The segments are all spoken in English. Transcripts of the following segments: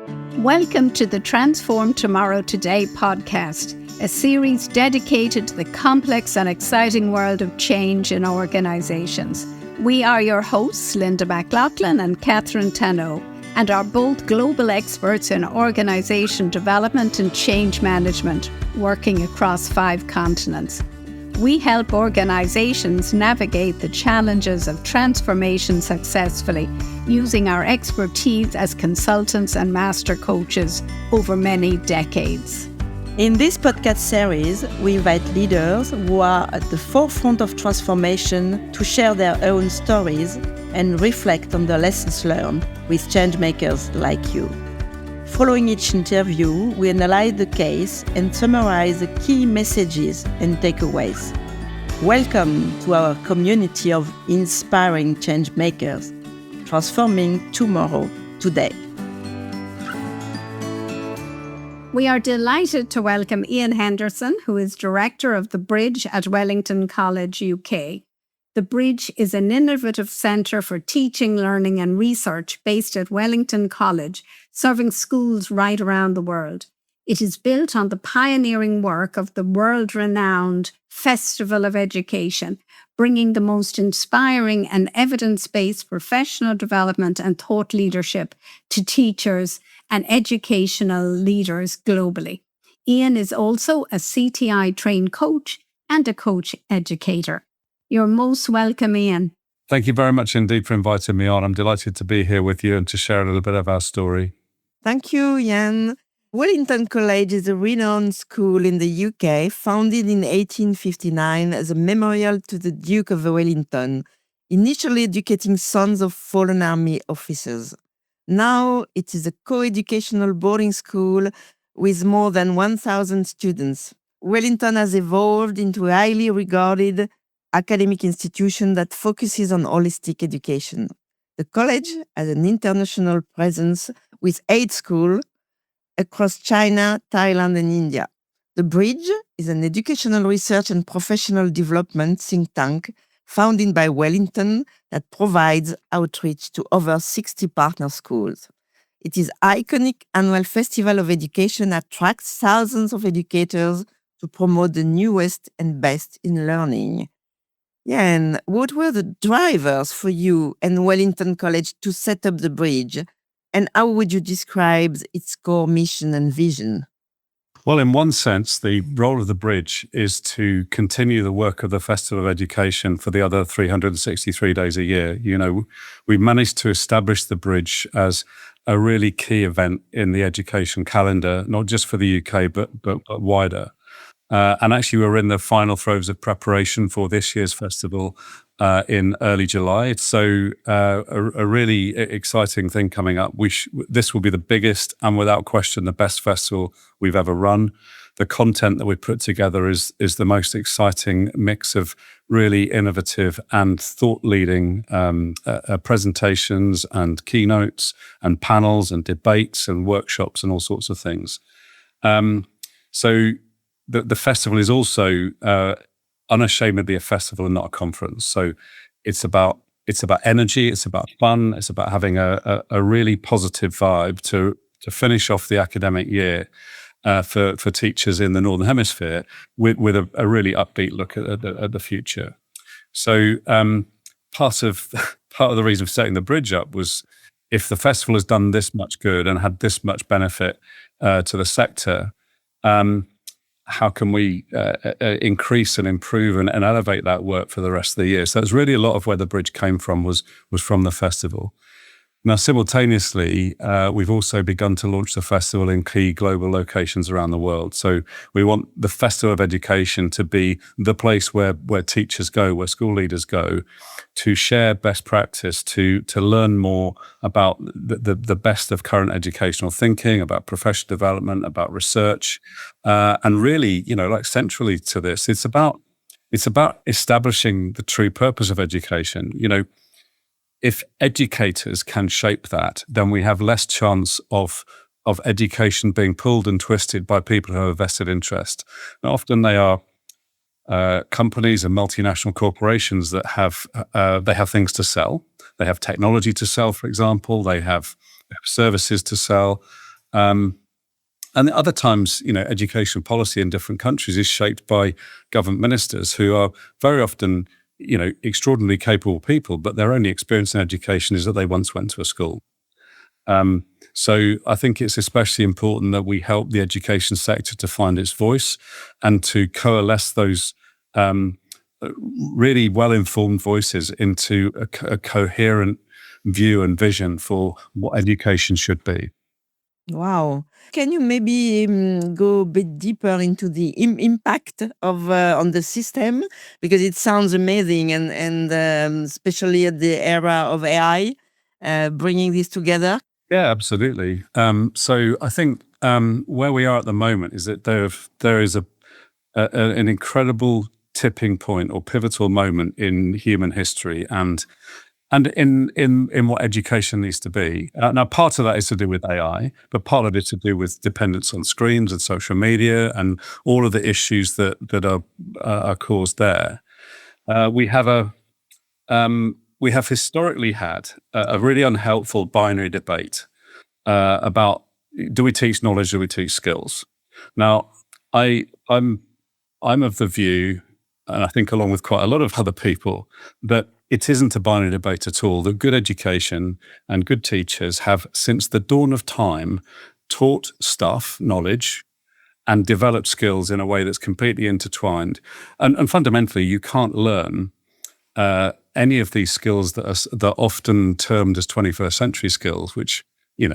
Welcome to the Transform Tomorrow Today podcast, a series dedicated to the complex and exciting world of change in organizations. We are your hosts, Linda McLaughlin and Catherine Tano, and are both global experts in organization development and change management, working across 5 continents. We help organizations navigate the challenges of transformation successfully, using our expertise as consultants and master coaches over many decades. In this podcast series, we invite leaders who are at the forefront of transformation to share their own stories and reflect on the lessons learned with changemakers like you. Following each interview, we analyze the case and summarize the key messages and takeaways. Welcome to our community of inspiring changemakers, transforming tomorrow today. We are delighted to welcome Iain Henderson, who is Director of the Bridge at Wellington College, UK. The Bridge is an innovative centre for teaching, learning and research based at Wellington College, serving schools right around the world. It is built on the pioneering work of the world-renowned Festival of Education, bringing the most inspiring and evidence-based professional development and thought leadership to teachers and educational leaders globally. Iain is also a CTI-trained coach and a coach educator. You're most welcome, Iain. Thank you very much indeed for inviting me on. I'm delighted to be here with you and to share a little bit of our story. Thank you, Iain. Wellington College is a renowned school in the UK, founded in 1859 as a memorial to the Duke of Wellington, initially educating sons of fallen army officers. Now it is a co-educational boarding school with more than 1,000 students. Wellington has evolved into a highly regarded academic institution that focuses on holistic education. The college has an international presence with 8 schools across China, Thailand, and India. The Bridge is an educational research and professional development think tank founded by Wellington that provides outreach to over 60 partner schools. Its iconic annual Festival of Education attracts thousands of educators to promote the newest and best in learning. Iain, what were the drivers for you and Wellington College to set up the Bridge? And how would you describe its core mission and vision? Well, in one sense, the role of the Bridge is to continue the work of the Festival of Education for the other 363 days a year. You know, we managed to establish the Bridge as a really key event in the education calendar, not just for the UK, but wider. And actually, we're in the final throes of preparation for this year's festival in early July. So a really exciting thing coming up. This will be the biggest and without question the best festival we've ever run. The content that we put together is the most exciting mix of really innovative and thought-leading presentations and keynotes and panels and debates and workshops and all sorts of things. The festival is also unashamedly a festival and not a conference. So it's about energy, it's about fun, it's about having a really positive vibe to finish off the academic year for teachers in the Northern Hemisphere with a really upbeat look at the future. So part of the reason for setting the Bridge up was, if the festival has done this much good and had this much benefit to the sector, how can we increase and improve and elevate that work for the rest of the year? So that's really a lot of where the Bridge came from, was from the festival. Now, simultaneously, we've also begun to launch the festival in key global locations around the world. So we want the Festival of Education to be the place where teachers go, where school leaders go, to share best practice, to learn more about the best of current educational thinking, about professional development, about research, and really, centrally to this, it's about establishing the true purpose of education. If educators can shape that, then we have less chance of education being pulled and twisted by people who have a vested interest. And often they are companies and multinational corporations that have things to sell. They have technology to sell, for example. They have services to sell. And at other times, education policy in different countries is shaped by government ministers who are very often, extraordinarily capable people, but their only experience in education is that they once went to a school. So I think it's especially important that we help the education sector to find its voice and to coalesce those really well-informed voices into a coherent view and vision for what education should be. Wow. Can you maybe go a bit deeper into the impact of on the system? Because it sounds amazing, and especially at the era of AI, bringing this together. Yeah, absolutely. So I think where we are at the moment is that there is an incredible tipping point or pivotal moment in human history and in what education needs to be. Now, part of that is to do with AI, but part of it is to do with dependence on screens and social media and all of the issues that are caused there. We have historically had a really unhelpful binary debate about, do we teach knowledge, do we teach skills? Now, I'm of the view, and I think along with quite a lot of other people, that it isn't a binary debate at all. That good education and good teachers have, since the dawn of time, taught stuff, knowledge, and developed skills in a way that's completely intertwined. And fundamentally, you can't learn any of these skills that are often termed as 21st century skills, which,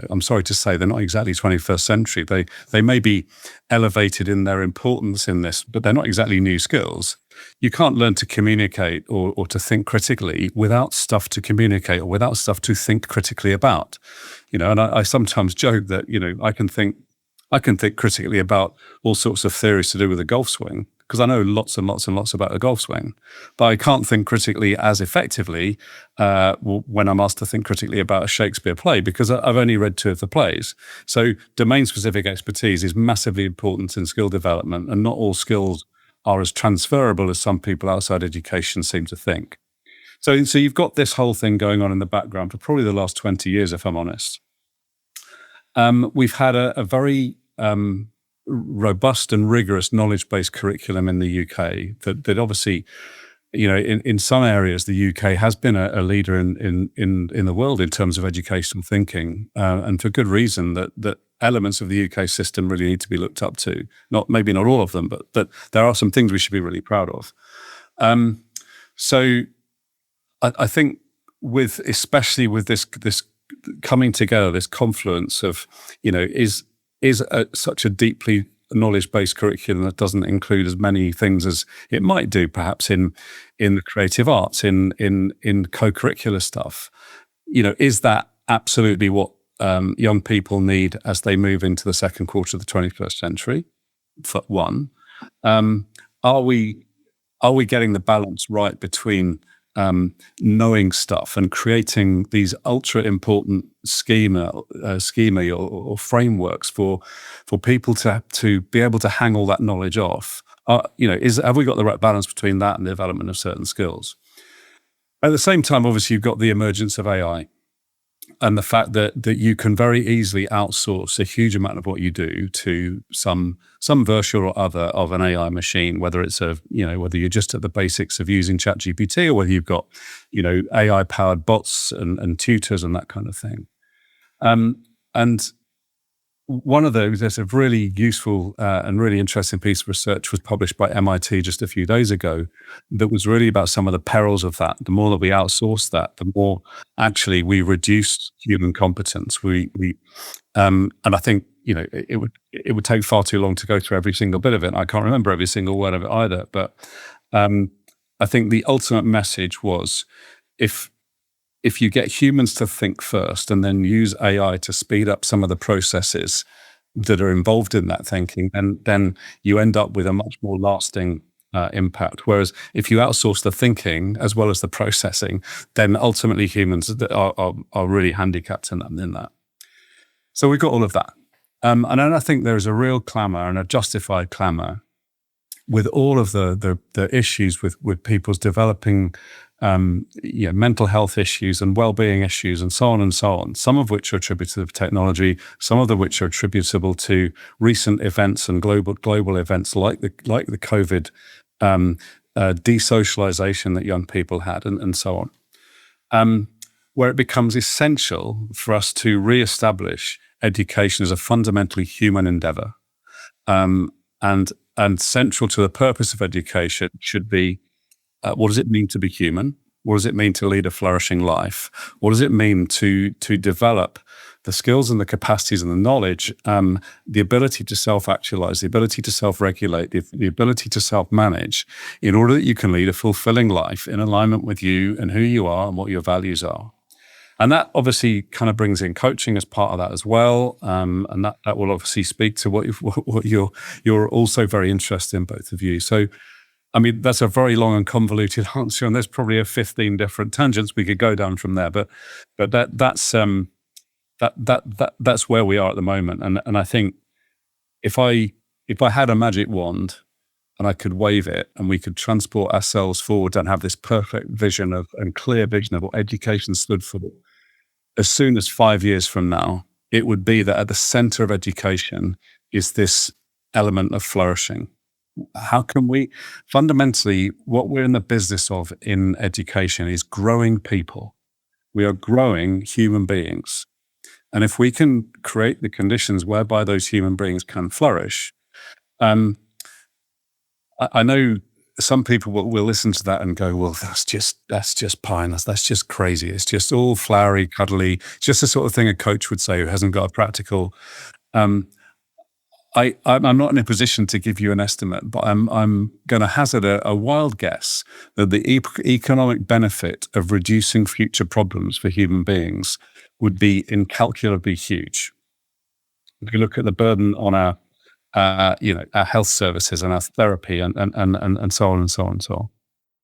I'm sorry to say, they're not exactly 21st century. They may be elevated in their importance in this, but they're not exactly new skills. You can't learn to communicate or to think critically without stuff to communicate or without stuff to think critically about. And I sometimes joke that, I can think critically about all sorts of theories to do with a golf swing, because I know lots and lots and lots about a golf swing, but I can't think critically as effectively when I'm asked to think critically about a Shakespeare play, because I've only read 2 of the plays. So domain-specific expertise is massively important in skill development, and not all skills are as transferable as some people outside education seem to think. So you've got this whole thing going on in the background for probably the last 20 years, if I'm honest. We've had a very robust and rigorous knowledge-based curriculum in the UK that obviously, in some areas, the UK has been a leader in the world in terms of educational thinking, and for good reason that elements of the UK system really need to be looked up to. Maybe not all of them, but there are some things we should be really proud of. So I think especially with this coming together, this confluence of, is such a deeply knowledge-based curriculum that doesn't include as many things as it might do, perhaps in the creative arts, in co-curricular stuff. Is that absolutely what young people need as they move into the second quarter of the 21st century? For one, are we getting the balance right between knowing stuff and creating these ultra important schema or frameworks for people to be able to hang all that knowledge off? Have we got the right balance between that and the development of certain skills? At the same time, obviously, you've got the emergence of AI and the fact that you can very easily outsource a huge amount of what you do to some version or other of an AI machine, whether it's whether you're just at the basics of using ChatGPT or whether you've got, AI powered bots and tutors and that kind of thing. And one of those, there's a really useful and really interesting piece of research was published by MIT just a few days ago that was really about some of the perils of that. The more that we outsource that, the more actually we reduce human competence. And I think, it would take far too long to go through every single bit of it. I can't remember every single word of it either. But I think the ultimate message was, if you get humans to think first and then use AI to speed up some of the processes that are involved in that thinking, and then you end up with a much more lasting impact. Whereas if you outsource the thinking as well as the processing, then ultimately humans are really handicapped in that. So we've got all of that. And then I think there's a real clamour and a justified clamour with all of the issues with people's developing mental health issues and well-being issues and so on and so on, some of which are attributable to technology, some of which are attributable to recent events and global events like the COVID desocialization that young people had and so on, where it becomes essential for us to reestablish education as a fundamentally human endeavor. And central to the purpose of education should be, what does it mean to be human? What does it mean to lead a flourishing life? What does it mean to develop the skills and the capacities and the knowledge, the ability to self-actualize, the ability to self-regulate, the ability to self-manage, in order that you can lead a fulfilling life in alignment with you and who you are and what your values are? And that obviously kind of brings in coaching as part of that as well. And that will obviously speak to what you're also very interested in, both of you. So, I mean, that's a very long and convoluted answer, and there's probably 15 different tangents we could go down from there. But that's where we are at the moment. And I think if I had a magic wand and I could wave it and we could transport ourselves forward and have this perfect vision and clear vision of what education stood for, as soon as 5 years from now, it would be that at the center of education is this element of flourishing. How can we, fundamentally, what we're in the business of in education is growing people. We are growing human beings. And if we can create the conditions whereby those human beings can flourish, I know some people will listen to that and go, well, that's just pie. That's just crazy. It's just all flowery, cuddly. It's just the sort of thing a coach would say who hasn't got a practical. I'm not in a position to give you an estimate, but I'm going to hazard a wild guess that the economic benefit of reducing future problems for human beings would be incalculably huge. If you look at the burden on our health services and our therapy and so on and so on and so on.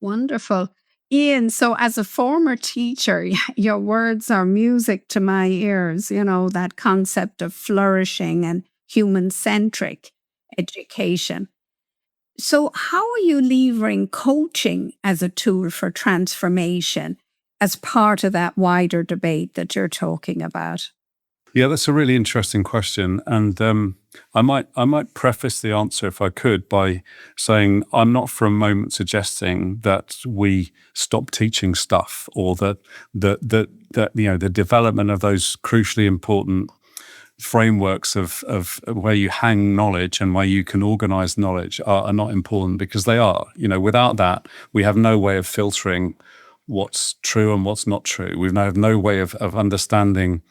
Wonderful. Iain, so as a former teacher, your words are music to my ears, that concept of flourishing and human-centric education. So how are you levering coaching as a tool for transformation as part of that wider debate that you're talking about? Yeah, that's a really interesting question. And I might preface the answer, if I could, by saying I'm not for a moment suggesting that we stop teaching stuff, or that the development of those crucially important frameworks of where you hang knowledge and where you can organize knowledge are not important, because they are. Without that, we have no way of filtering what's true and what's not true. We have no way of understanding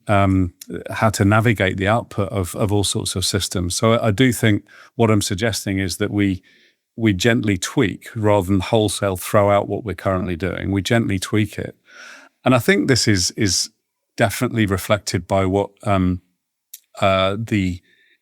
how to navigate the output of all sorts of systems. So I do think what I'm suggesting is that we gently tweak rather than wholesale throw out what we're currently doing. We gently tweak it. And I think this is definitely reflected by what the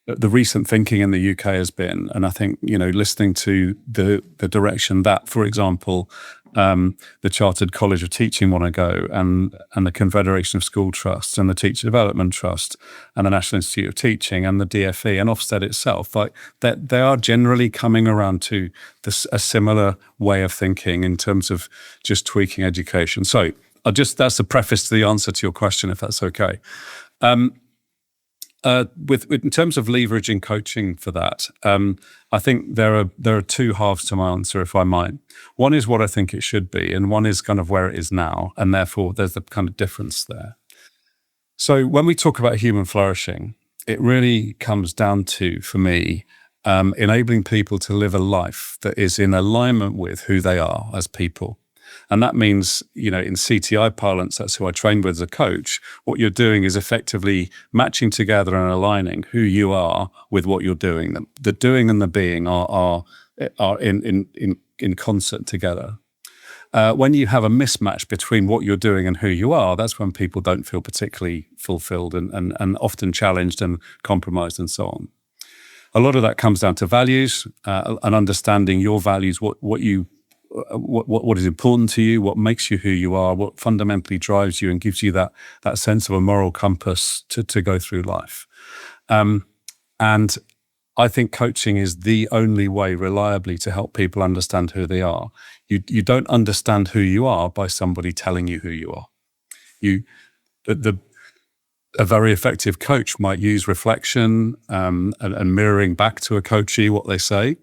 recent thinking in the UK has been. And I think, listening to the direction that, for example, the Chartered College of Teaching want to go, and the Confederation of School Trusts and the Teacher Development Trust and the National Institute of Teaching and the DFE and Ofsted itself, like that, they are generally coming around to a similar way of thinking in terms of just tweaking education. So that's the preface to the answer to your question, if that's okay. In terms of leveraging coaching for that, I think there are two halves to my answer, if I might. One is what I think it should be, and one is kind of where it is now, and therefore there's the kind of difference there. So when we talk about human flourishing, it really comes down to, for me, enabling people to live a life that is in alignment with who they are as people. And that means, in CTI parlance, that's who I trained with as a coach. What you're doing is effectively matching together and aligning who you are with what you're doing. The doing and the being are in concert together. When you have a mismatch between what you're doing and who you are, that's when people don't feel particularly fulfilled and often challenged and compromised and so on. A lot of that comes down to values, and understanding your values, what is important to you, what makes you who you are, what fundamentally drives you and gives you that sense of a moral compass to go through life. And I think coaching is the only way reliably to help people understand who they are. You don't understand who you are by somebody telling you who you are. A very effective coach might use reflection and mirroring back to a coachee what they say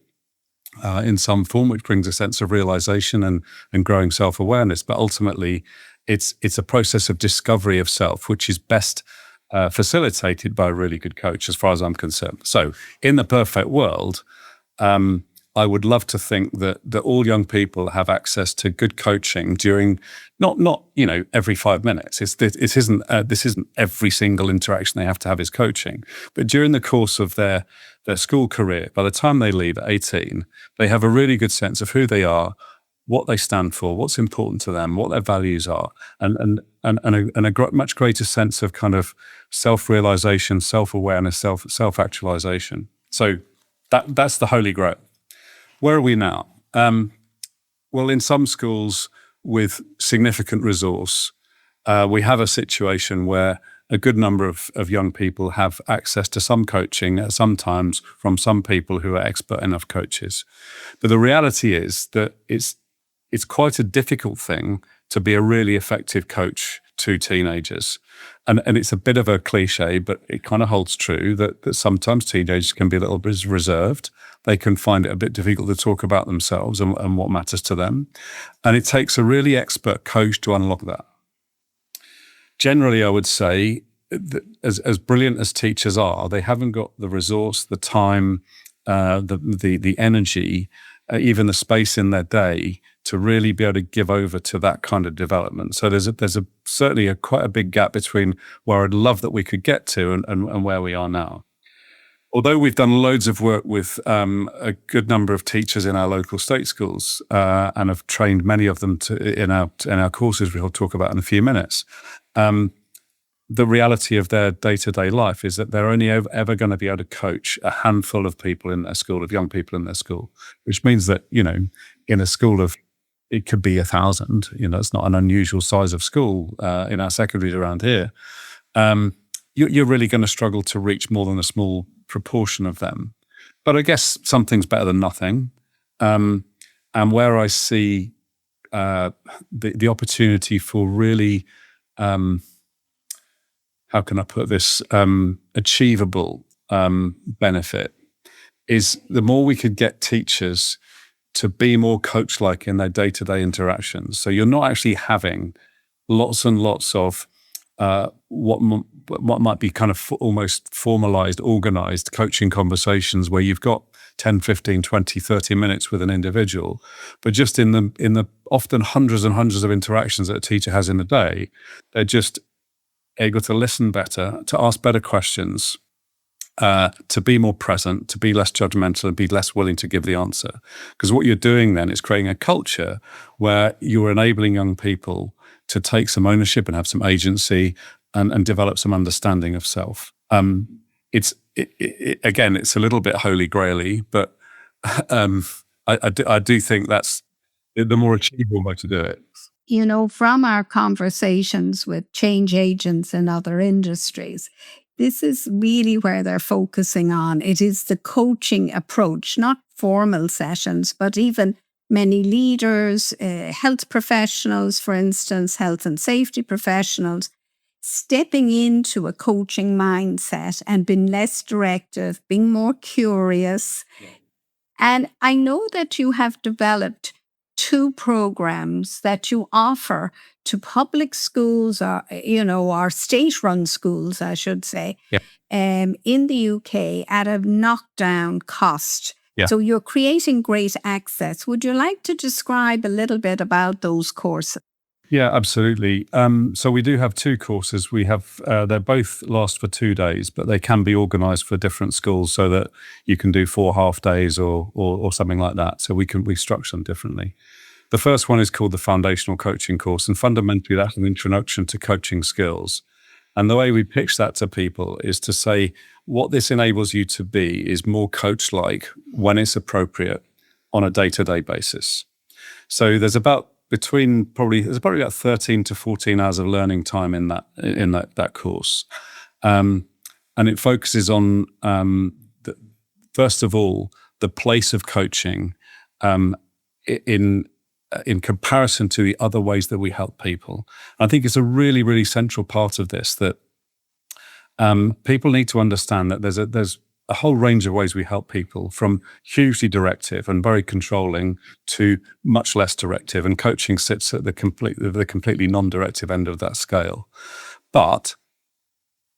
in some form, which brings a sense of realization and growing self-awareness. But ultimately, it's a process of discovery of self, which is best facilitated by a really good coach, as far as I'm concerned. So in the perfect world, I would love to think that all young people have access to good coaching during not every 5 minutes. This isn't every single interaction they have to have is coaching, but during the course of their school career, by the time they leave at 18, they have a really good sense of who they are, what they stand for, what's important to them, what their values are, and a much greater sense of kind of self-realization, self-awareness, self-actualization. So that's the holy grail. Where are we now? Well, in some schools with significant resource, we have a situation where a good number of young people have access to some coaching at some times from some people who are expert enough coaches. But the reality is that it's quite a difficult thing to be a really effective coach to teenagers. And it's a bit of a cliche, but it kind of holds true that sometimes teenagers can be a little bit reserved. They can find it a bit difficult to talk about themselves and what matters to them. And it takes a really expert coach to unlock that. Generally, I would say that as brilliant as teachers are, they haven't got the resource, the time, the energy, even the space in their day to really be able to give over to that kind of development. So there's certainly quite a big gap between where I'd love that we could get to and where we are now. Although we've done loads of work with a good number of teachers in our local state schools and have trained many of them in our courses, we'll talk about in a few minutes, the reality of their day-to-day life is that they're only ever going to be able to coach a handful of people in their school, of young people in their school, which means that, in a school of, it could be 1,000, it's not an unusual size of school in our secondaries around here. You're really going to struggle to reach more than a small proportion of them. But I guess something's better than nothing. And where I see the opportunity for really, how can I put this, achievable benefit is the more we could get teachers to be more coach-like in their day-to-day interactions. So you're not actually having lots and lots of what might be kind of almost formalized, organized coaching conversations where you've got 10, 15, 20, 30 minutes with an individual, but just in the often hundreds and hundreds of interactions that a teacher has in a day, they're just able to listen better, to ask better questions, to be more present, to be less judgmental and be less willing to give the answer. Because what you're doing then is creating a culture where you're enabling young people to take some ownership and have some agency and develop some understanding of self. Again, it's a little bit holy grail-y, but I do think that's the more achievable way to do it. From our conversations with change agents in other industries, this is really where they're focusing on. It is the coaching approach, not formal sessions, but even many leaders, health professionals, for instance, health and safety professionals, stepping into a coaching mindset and being less directive, being more curious. Yeah. And I know that you have developed 2 programs that you offer to public schools or state-run schools, I should say, in the UK at a knockdown cost. Yeah. So you're creating great access. Would you like to describe a little bit about those courses? Yeah, absolutely. So we do have 2 courses. We have they both last for 2 days, but they can be organised for different schools so that you can do 4 half days or something like that. So we structure them differently. The first one is called the Foundational Coaching Course, and fundamentally that's an introduction to coaching skills. And the way we pitch that to people is to say what this enables you to be is more coach-like when it's appropriate on a day-to-day basis. So there's probably about 13 to 14 hours of learning time in that course. And it focuses on first of all, the place of coaching in comparison to the other ways that we help people. I think it's a really, really central part of this that people need to understand that there's a whole range of ways we help people, from hugely directive and very controlling to much less directive, and coaching sits at the completely non-directive end of that scale. But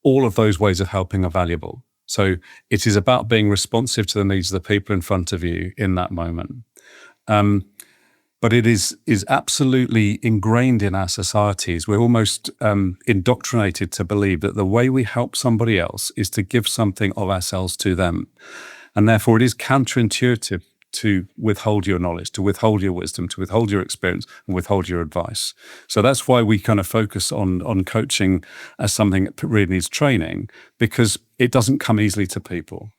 all of those ways of helping are valuable. So it is about being responsive to the needs of the people in front of you in that moment. But it is absolutely ingrained in our societies. We're almost indoctrinated to believe that the way we help somebody else is to give something of ourselves to them. And therefore, it is counterintuitive to withhold your knowledge, to withhold your wisdom, to withhold your experience, and withhold your advice. So that's why we kind of focus on coaching as something that really needs training, because it doesn't come easily to people.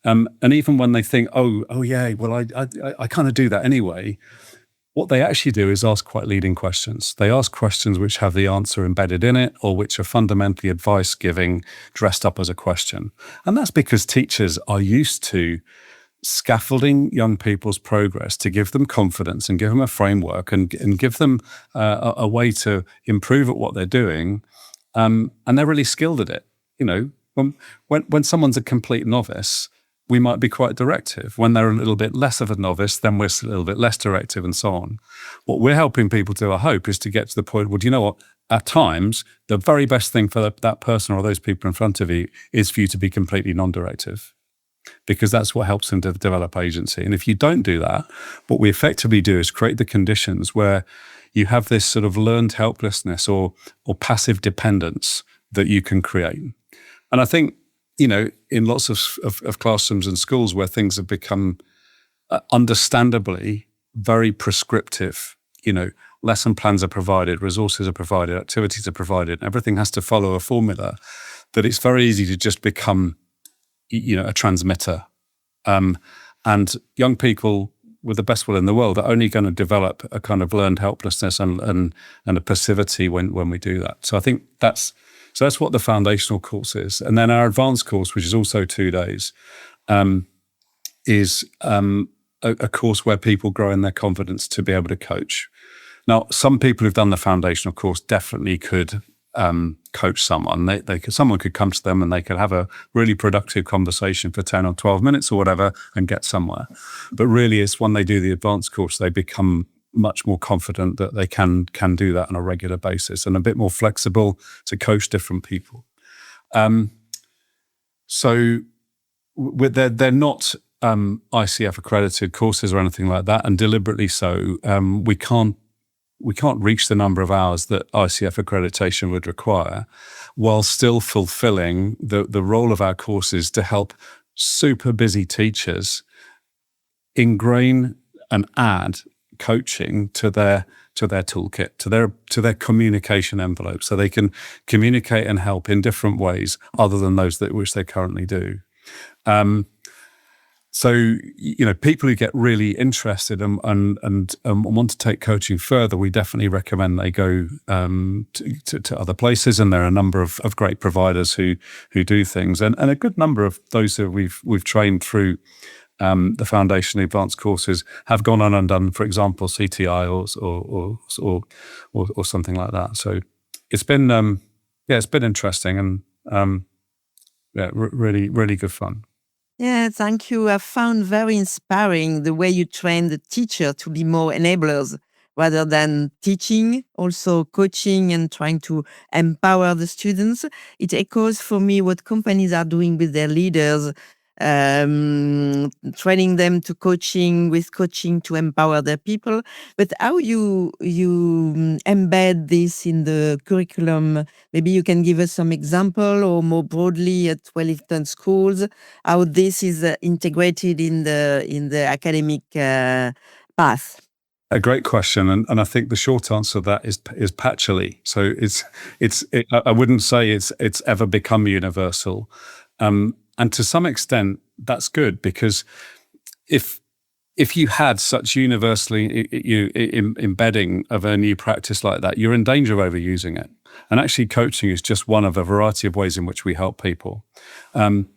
And even when they think, oh yeah, well, I kind of do that anyway, what they actually do is ask quite leading questions. They ask questions which have the answer embedded in it, or which are fundamentally advice giving dressed up as a question. And that's because teachers are used to scaffolding young people's progress to give them confidence and give them a framework and give them a way to improve at what they're doing. And they're really skilled at it. You know, when someone's a complete novice, we might be quite directive. When they're a little bit less of a novice, then we're a little bit less directive, and so on. What we're helping people do, I hope, is to get to the point where, do you know what? At times, the very best thing for that person or those people in front of you is for you to be completely non-directive, because that's what helps them to develop agency. And if you don't do that, what we effectively do is create the conditions where you have this sort of learned helplessness or passive dependence that you can create. And I think, you know, in lots of classrooms and schools where things have become understandably very prescriptive, you know, lesson plans are provided, resources are provided, activities are provided, everything has to follow a formula, that it's very easy to just become, you know, a transmitter. And young people with the best will in the world are only going to develop a kind of learned helplessness and a passivity when we do that. So I think that's what the foundational course is. And then our advanced course, which is also 2 days, is a course where people grow in their confidence to be able to coach. Now, some people who've done the foundational course definitely could coach someone. Someone could come to them and they could have a really productive conversation for 10 or 12 minutes or whatever and get somewhere. But really, it's when they do the advanced course, they become much more confident that they can do that on a regular basis and a bit more flexible to coach different people. So they're not ICF accredited courses or anything like that, and deliberately so. We can't reach the number of hours that ICF accreditation would require, while still fulfilling the role of our courses to help super busy teachers ingrain and add coaching to their toolkit, to their communication envelope, so they can communicate and help in different ways other than those which they currently do. So, you know, people who get really interested and want to take coaching further, we definitely recommend they go to other places. And there are a number of great providers who do things, and a good number of those who we've trained through the foundation advanced courses have gone on and done, for example, CTI or something like that. So it's been it's been interesting and really, really good fun. Yeah, thank you. I found very inspiring the way you train the teacher to be more enablers rather than teaching, also coaching and trying to empower the students. It echoes for me what companies are doing with their leaders, training them to coaching to empower their people. But how you embed this in the curriculum? Maybe you can give us some example, or more broadly at Wellington schools, how this is integrated in the academic path. A great question, and I think the short answer to that is patchily. So I wouldn't say it's ever become universal. And to some extent, that's good, because if you had such universally embedding of a new practice like that, you're in danger of overusing it. And actually, coaching is just one of a variety of ways in which we help people. And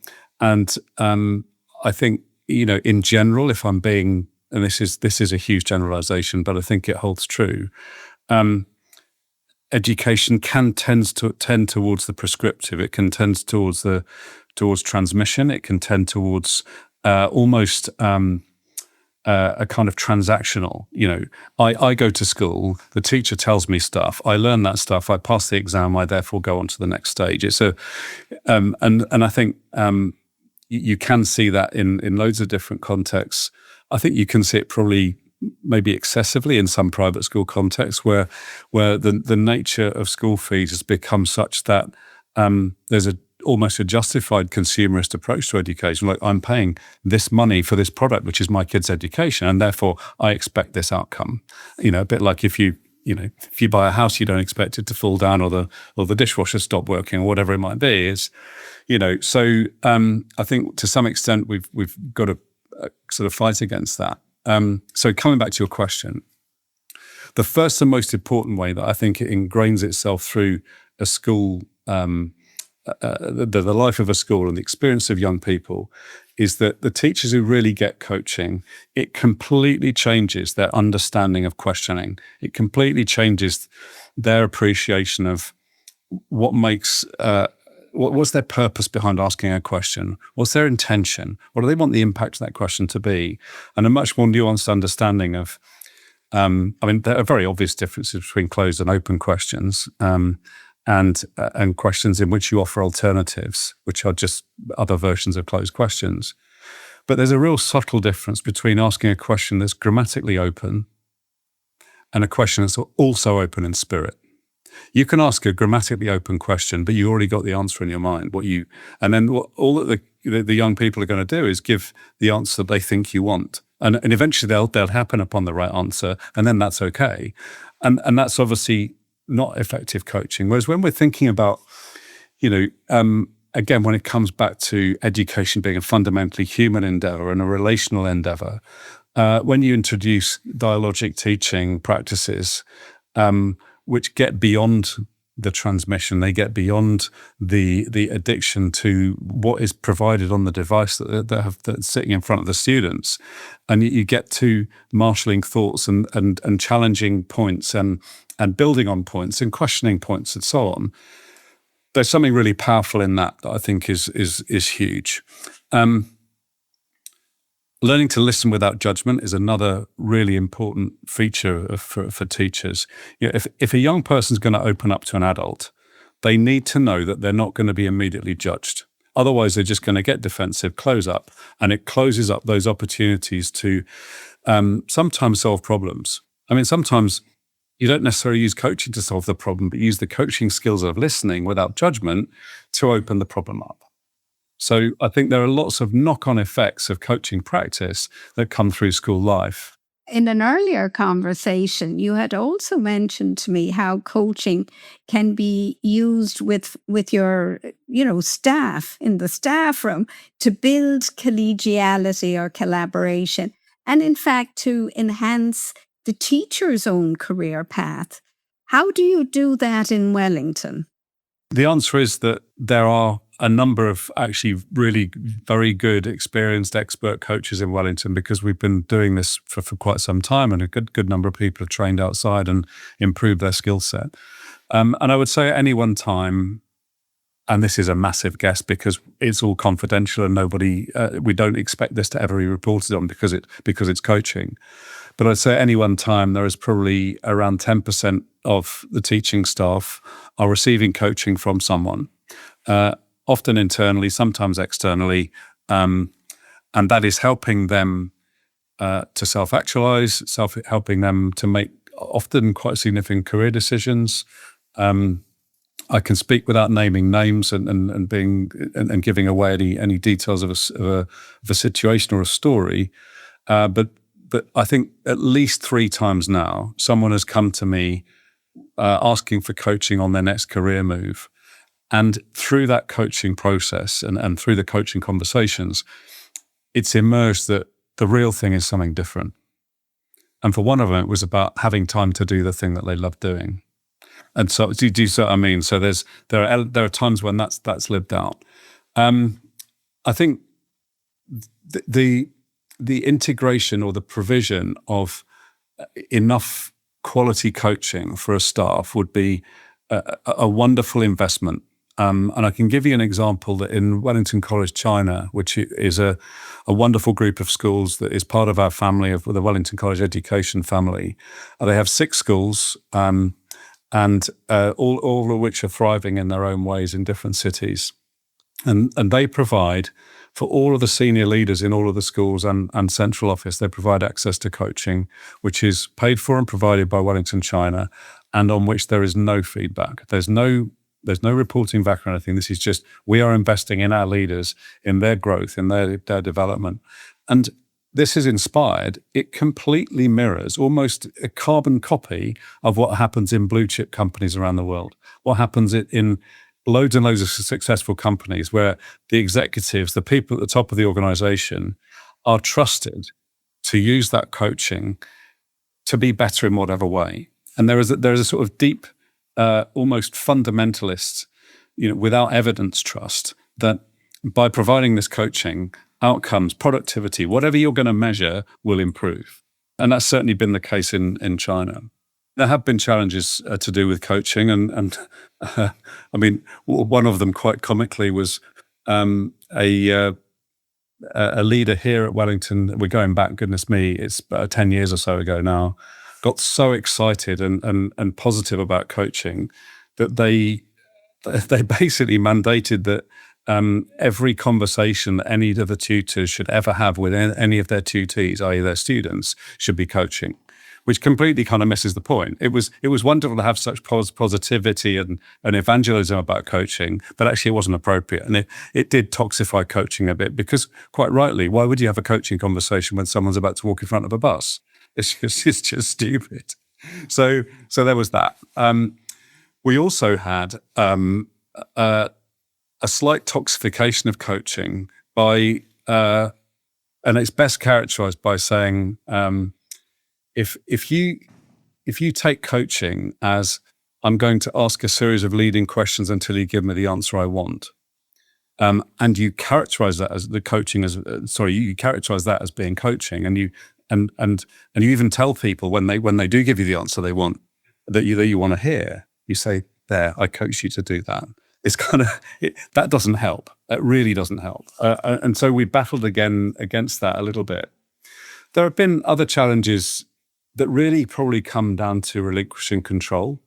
I think, in general, if I'm being, and this is a huge generalization, but I think it holds true. Education can tend towards the prescriptive. It can tend towards transmission. It can tend towards almost a kind of transactional. I go to school, the teacher tells me stuff, I learn that stuff, I pass the exam, I therefore go on to the next stage. It's and I think you can see that in loads of different contexts. I think you can see it probably maybe excessively in some private school contexts where the nature of school fees has become such that there's almost a justified consumerist approach to education. Like, I'm paying this money for this product, which is my kid's education, and therefore I expect this outcome. A bit like if you buy a house, you don't expect it to fall down or the dishwasher stop working or whatever it might be. So I think to some extent we've got to sort of fight against that. So coming back to your question, the first and most important way that I think it ingrains itself through a school, the life of a school and the experience of young people, is that the teachers who really get coaching, it completely changes their understanding of questioning. It completely changes their appreciation of what makes, what's their purpose behind asking a question? What's their intention? What do they want the impact of that question to be? And a much more nuanced understanding of, there are very obvious differences between closed and open questions, and questions in which you offer alternatives, which are just other versions of closed questions. But there's a real subtle difference between asking a question that's grammatically open and a question that's also open in spirit. You can ask a grammatically open question, but you already got the answer in your mind. And then all that the young people are going to do is give the answer they think you want, and eventually they'll happen upon the right answer, and then that's okay. And that's obviously not effective coaching. Whereas when we're thinking about, again, when it comes back to education being a fundamentally human endeavor and a relational endeavor, when you introduce dialogic teaching practices, which get beyond the transmission, they get beyond the addiction to what is provided on the device that's sitting in front of the students, and you get to marshalling thoughts and challenging points and building on points and questioning points and so on. There's something really powerful in that I think is huge. Learning to listen without judgment is another really important feature for teachers. If a young person's going to open up to an adult, they need to know that they're not going to be immediately judged. Otherwise, they're just going to get defensive, close up, and it closes up those opportunities to sometimes solve problems. Sometimes you don't necessarily use coaching to solve the problem, but use the coaching skills of listening without judgment to open the problem up. So I think there are lots of knock-on effects of coaching practice that come through school life. In an earlier conversation, you had also mentioned to me how coaching can be used with your, staff in the staff room to build collegiality or collaboration, and in fact to enhance the teacher's own career path. How do you do that in Wellington? The answer is that there are a number of actually really very good, experienced, expert coaches in Wellington, because we've been doing this for quite some time, and a good number of people have trained outside and improved their skill set. And I would say at any one time, and this is a massive guess because it's all confidential and we don't expect this to ever be reported on because it's coaching. But I'd say at any one time, there is probably around 10% of the teaching staff are receiving coaching from someone, often internally, sometimes externally, and that is helping them to self-actualize, helping them to make often quite significant career decisions. I can speak without naming names and giving away any details of a situation or a story, but I think at least 3 times now, someone has come to me asking for coaching on their next career move. And through that coaching process and through the coaching conversations, it's emerged that the real thing is something different. And for one of them, it was about having time to do the thing that they love doing. And so, do you see what I mean? So there are times when that's lived out. I think the integration or the provision of enough quality coaching for a staff would be a wonderful investment. And I can give you an example that in Wellington College, China, which is a wonderful group of schools that is part of our family, of the Wellington College education family. They have 6 schools, and all of which are thriving in their own ways in different cities. And they provide, for all of the senior leaders in all of the schools and central office, they provide access to coaching, which is paid for and provided by Wellington China, and on which there is no feedback. There's no reporting back or anything. This is just, we are investing in our leaders, in their growth, in their development. And this is inspired. It completely mirrors, almost a carbon copy of what happens in blue chip companies around the world. What happens in loads and loads of successful companies where the executives, the people at the top of the organization, are trusted to use that coaching to be better in whatever way. And there is a sort of deep, almost fundamentalist, without evidence trust that by providing this coaching, outcomes, productivity, whatever you're going to measure will improve. And that's certainly been the case in China. There have been challenges to do with coaching, and I mean, one of them quite comically was a leader here at Wellington. We're going back, goodness me, it's 10 years or so ago now. Got so excited and positive about coaching that they basically mandated that every conversation that any of the tutors should ever have with any of their tutees, i.e. their students, should be coaching, which completely kind of misses the point. It was wonderful to have such positivity and evangelism about coaching, but actually it wasn't appropriate. And it did toxify coaching a bit, because quite rightly, why would you have a coaching conversation when someone's about to walk in front of a bus? It's just stupid. So there was that. We also had a slight toxification of coaching by, and it's best characterized by saying, if you take coaching as, I'm going to ask a series of leading questions until you give me the answer I want, and you characterize that as the coaching you characterize that as being coaching, and you even tell people when they do give you the answer they want, that you want to hear, you say, there, I coach you to do that. It's kind of, that doesn't help. It really doesn't help. And so we battled again against that a little bit. There have been other challenges that really probably come down to relinquishing control.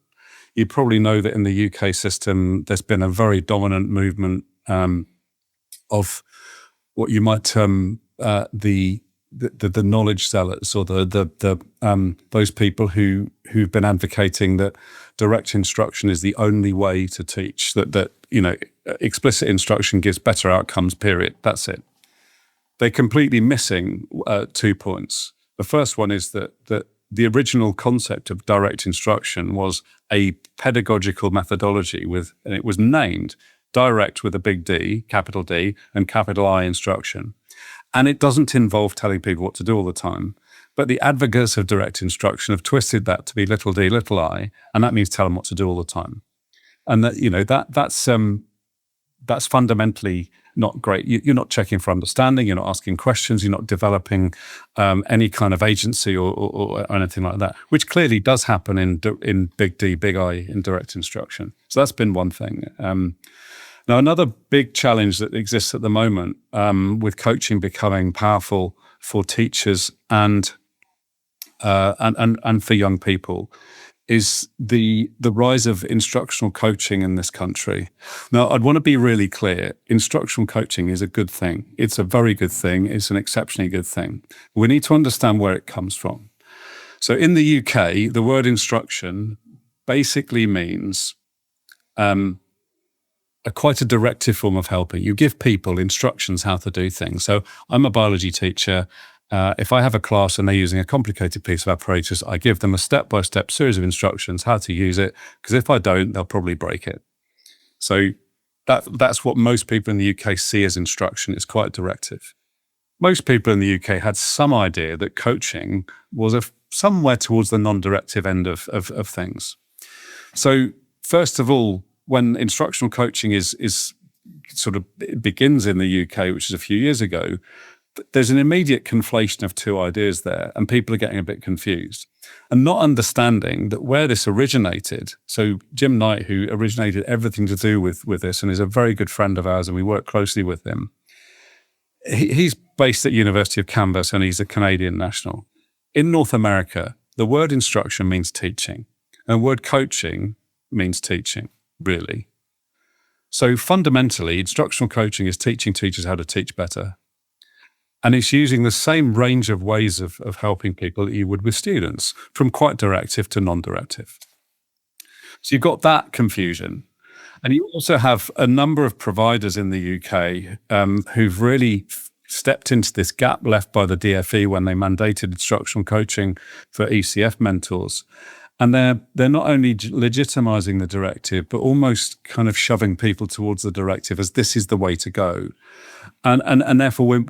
You probably know that in the UK system, there's been a very dominant movement of what you might term the knowledge sellers, or those people who've been advocating that direct instruction is the only way to teach. That explicit instruction gives better outcomes. Period. That's it. They're completely missing 2 points. The first one is that the original concept of direct instruction was a pedagogical methodology and it was named direct with a big D, capital D, and capital I instruction. And it doesn't involve telling people what to do all the time. But the advocates of direct instruction have twisted that to be little d, little I, and that means tell them what to do all the time. And that's fundamentally not great. You're not checking for understanding. You're not asking questions. You're not developing any kind of agency or anything like that, which clearly does happen in big D, big I in direct instruction. So that's been one thing. Now, another big challenge that exists at the moment with coaching becoming powerful for teachers and for young people is the rise of instructional coaching in this country. Now, I'd want to be really clear. Instructional coaching is a good thing. It's a very good thing. It's an exceptionally good thing. We need to understand where it comes from. So in the UK, the word instruction basically means quite a directive form of helping. You give people instructions how to do things. So I'm a biology teacher. If I have a class and they're using a complicated piece of apparatus, I give them a step-by-step series of instructions how to use it, because if I don't, they'll probably break it. So that's what most people in the UK see as instruction. It's quite directive. Most people in the UK had some idea that coaching was somewhere towards the non-directive end of things. So first of all, when instructional coaching is sort of begins in the UK, which is a few years ago, there's an immediate conflation of two ideas there, and people are getting a bit confused and not understanding that where this originated. So Jim Knight, who originated everything to do with this and is a very good friend of ours, and we work closely with him, he's based at University of Canvas and he's a Canadian national. In North America, the word instruction means teaching, and the word coaching means teaching, really. So fundamentally, instructional coaching is teaching teachers how to teach better. And it's using the same range of ways of helping people that you would with students, from quite directive to non-directive. So you've got that confusion. And you also have a number of providers in the UK who've really stepped into this gap left by the DFE when they mandated instructional coaching for ECF mentors. And they're not only legitimizing the directive, but almost kind of shoving people towards the directive as this is the way to go. And therefore,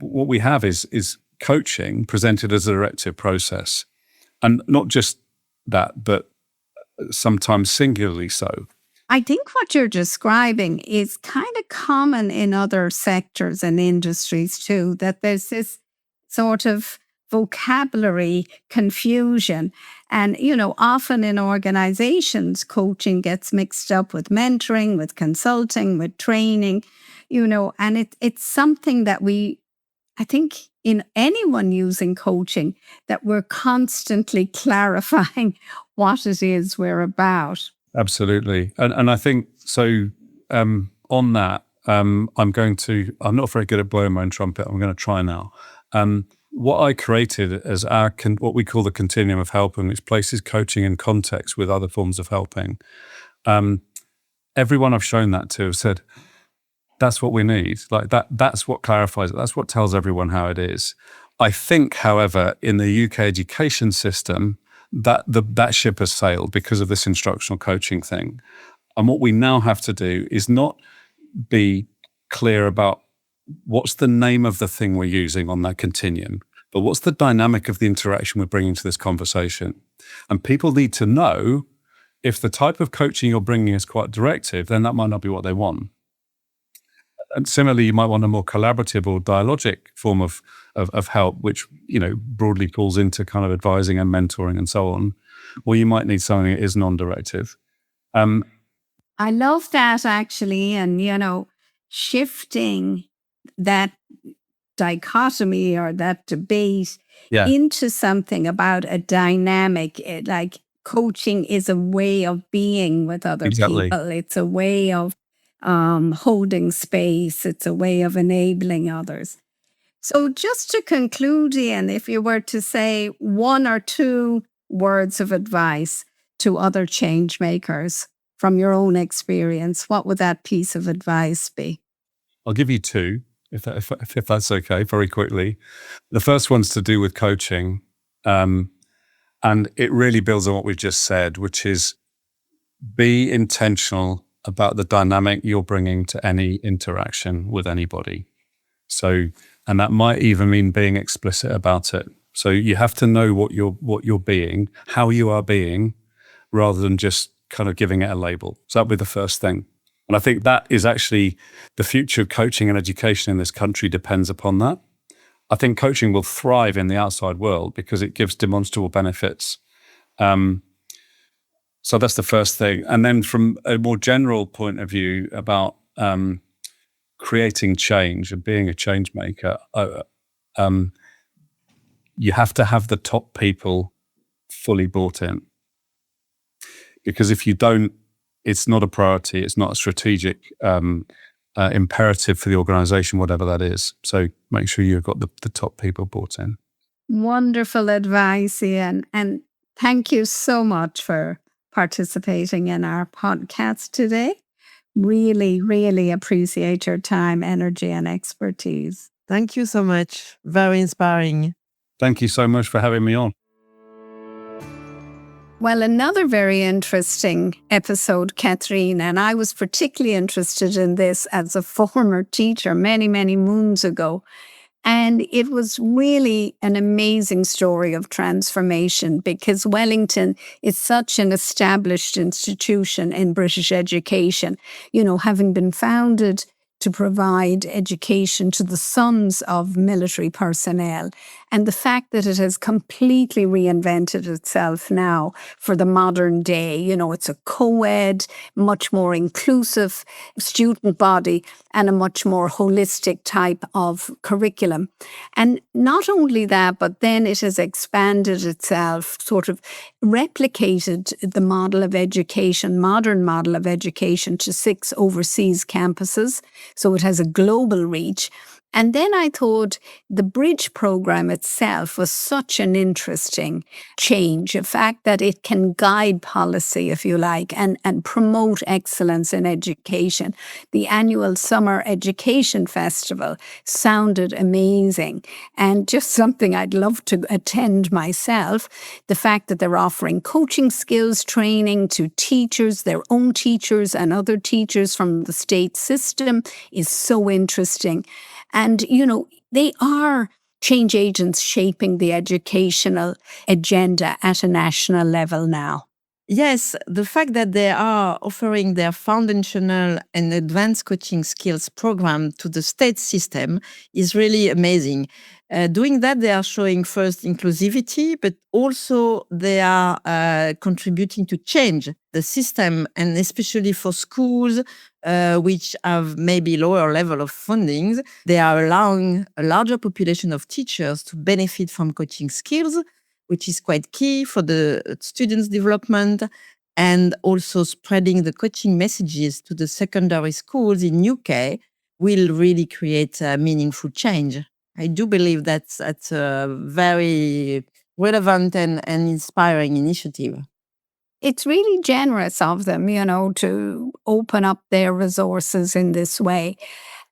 what we have is coaching presented as a directive process. And not just that, but sometimes singularly so. I think what you're describing is kind of common in other sectors and industries too, that there's this sort of vocabulary confusion. And, often in organizations, coaching gets mixed up with mentoring, with consulting, with training, and it's something that I think in anyone using coaching, that we're constantly clarifying what it is we're about. Absolutely. And I think, so on that, I'm not very good at blowing my own trumpet. I'm going to try now. What I created as what we call the continuum of helping, which places coaching in context with other forms of helping. Everyone I've shown that to have said, that's what we need. Like that's what clarifies it. That's what tells everyone how it is. I think, however, in the UK education system, that ship has sailed because of this instructional coaching thing. And what we now have to do is not be clear about what's the name of the thing we're using on that continuum, but what's the dynamic of the interaction we're bringing to this conversation. And people need to know if the type of coaching you're bringing is quite directive, then that might not be what they want. And similarly, you might want a more collaborative or dialogic form of help, which, broadly falls into kind of advising and mentoring and so on. Or you might need something that is non-directive. I love that, actually. And, shifting that dichotomy or that debate into something about a dynamic, like coaching is a way of being with other people. It's a way of holding space. It's a way of enabling others. So just to conclude, Iain, if you were to say one or two words of advice to other change makers from your own experience, what would that piece of advice be? I'll give you two, if that's okay, very quickly. The first one's to do with coaching, and it really builds on what we've just said, which is be intentional about the dynamic you're bringing to any interaction with anybody. So, and that might even mean being explicit about it. So you have to know what you're being, how you are being, rather than just kind of giving it a label. So that'd be the first thing. And I think that is actually the future of coaching and education in this country depends upon that. I think coaching will thrive in the outside world because it gives demonstrable benefits. So that's the first thing. And then from a more general point of view about creating change and being a change maker, you have to have the top people fully bought in. Because if you don't, it's not a priority, it's not a strategic imperative for the organization, whatever that is. So make sure you've got the top people bought in. Wonderful advice, Iain. And thank you so much for participating in our podcast today. Really, really appreciate your time, energy, and expertise. Thank you so much. Very inspiring. Thank you so much for having me on. Well, another very interesting episode, Catherine, and I was particularly interested in this as a former teacher many, many moons ago. And it was really an amazing story of transformation because Wellington is such an established institution in British education, having been founded to provide education to the sons of military personnel. And the fact that it has completely reinvented itself now for the modern day, it's a co-ed, much more inclusive student body and a much more holistic type of curriculum. And not only that, but then it has expanded itself, sort of replicated the model of education, modern model of education, to 6 overseas campuses. So it has a global reach. And then I thought the Bridge program itself was such an interesting change, the fact that it can guide policy, if you like, and promote excellence in education. The annual Summer Education Festival sounded amazing and just something I'd love to attend myself. The fact that they're offering coaching skills training to teachers, their own teachers and other teachers from the state system is so interesting. And, they are change agents shaping the educational agenda at a national level now. Yes, the fact that they are offering their foundational and advanced coaching skills program to the state system is really amazing. Doing that, they are showing first inclusivity, but also they are contributing to change the system, and especially for schools which have maybe lower level of funding, they are allowing a larger population of teachers to benefit from coaching skills, which is quite key for the students' development, and also spreading the coaching messages to the secondary schools in UK will really create a meaningful change. I do believe that's a very relevant and inspiring initiative. It's really generous of them, to open up their resources in this way.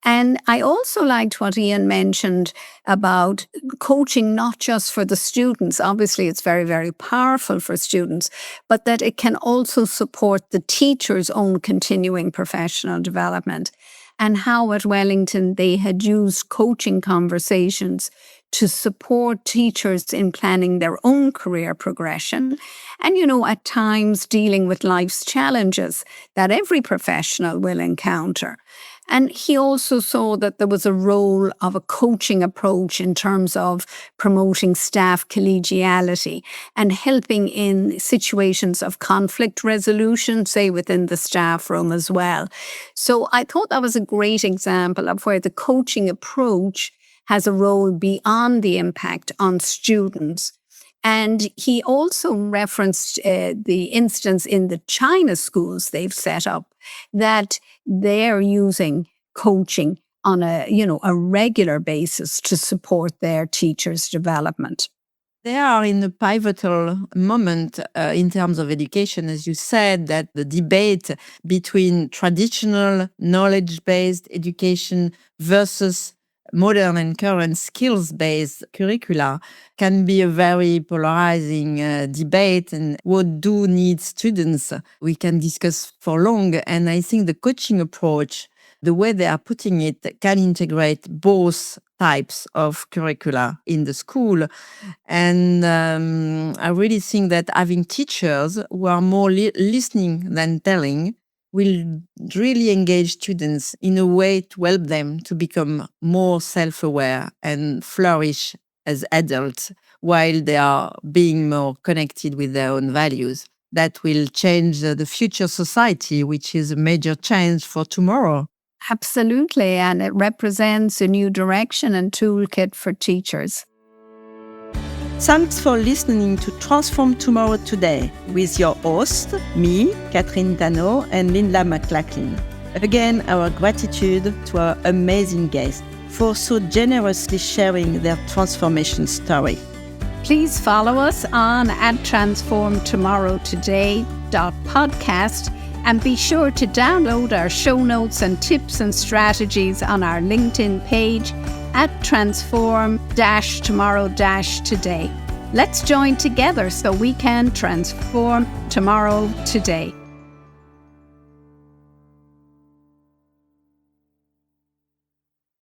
And I also liked what Iain mentioned about coaching, not just for the students. Obviously, it's very, very powerful for students, but that it can also support the teacher's own continuing professional development. And how at Wellington they had used coaching conversations to support teachers in planning their own career progression and, at times dealing with life's challenges that every professional will encounter. And he also saw that there was a role of a coaching approach in terms of promoting staff collegiality and helping in situations of conflict resolution, say within the staff room as well. So I thought that was a great example of where the coaching approach has a role beyond the impact on students. And he also referenced the instance in the China schools they've set up that they're using coaching on a regular basis to support their teachers' development. They are in a pivotal moment in terms of education, as you said, that the debate between traditional knowledge-based education versus modern and current skills-based curricula can be a very polarizing debate. And what do need students, we can discuss for long. And I think the coaching approach, the way they are putting it, can integrate both types of curricula in the school. And I really think that having teachers who are more listening than telling will really engage students in a way to help them to become more self-aware and flourish as adults while they are being more connected with their own values. That will change the future society, which is a major change for tomorrow. Absolutely, and it represents a new direction and toolkit for teachers. Thanks for listening to Transform Tomorrow Today with your host, me, Catherine Dano, and Linda McLachlan. Again, our gratitude to our amazing guests for so generously sharing their transformation story. Please follow us on @transformtomorrowtoday.podcast and be sure to download our show notes and tips and strategies on our LinkedIn page @transform-tomorrow-today. Let's join together so we can transform tomorrow today.